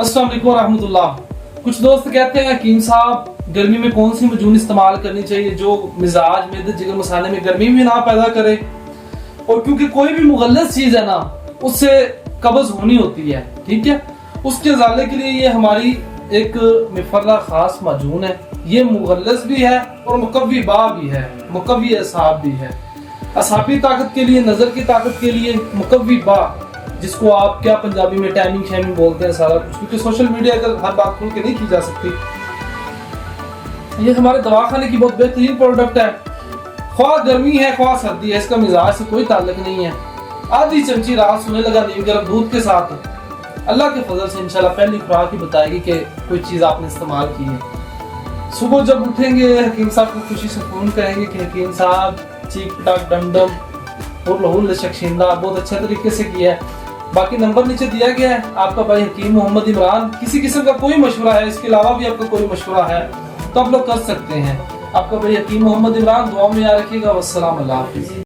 अस्सलाम वालेकुम रहमतुल्लाह। कुछ दोस्त कहते हैं हकीम साहब गर्मी में कौन सी मजून इस्तेमाल करनी चाहिए जो मिजाज में जिगर मसाले में गर्मी भी ना पैदा करे, और क्योंकि कोई भी मुगल्लस चीज है ना उससे कब्ज होनी होती है, ठीक है। उसके इजाले के लिए ये हमारी एक मिफर्रा खास मजून है। ये मुगल्लस भी है और मुकव्वी बा भी है, मुकव्वी असाब भी है। असाबी ताकत के लिए, नजर की ताकत के लिए मुकव्वी बा, जिसको आप क्या पंजाबी में टाइमिंग शैमिंग बोलते हैं सारा कुछ, क्योंकि सोशल मीडिया पर हर बात खुल के नहीं की जा सकती। ये हमारे दवाखाने की बहुत बेहतरीन प्रोडक्ट है। ख्वाह गर्मी है ख्वाह सर्दी है, इसका मिजाज से कोई ताल्लुक नहीं है। आधी चमची रात सोने लगा नीम गर्म दूध के साथ, अल्लाह के फजल से इंशाल्लाह पहली खुराक ही बताएगी कि कोई चीज़ आपने इस्तेमाल की है। सुबह जब उठेंगे हकीम साहब को खुशी से फोन करेंगे कि हकीम साहब चीक पटाक डमडम और लहूल शख्शिंदा बहुत अच्छे तरीके से किया है। बाकी नंबर नीचे दिया गया है। आपका भाई हकीम मोहम्मद इमरान, किसी किस्म का कोई मशवरा है, इसके अलावा भी आपका कोई मशवरा है तो आप लोग कर सकते हैं। आपका भाई हकीम मोहम्मद इमरान, दुआ में याद रखिएगा। वस्सलाम अल्लाह हाफिज़।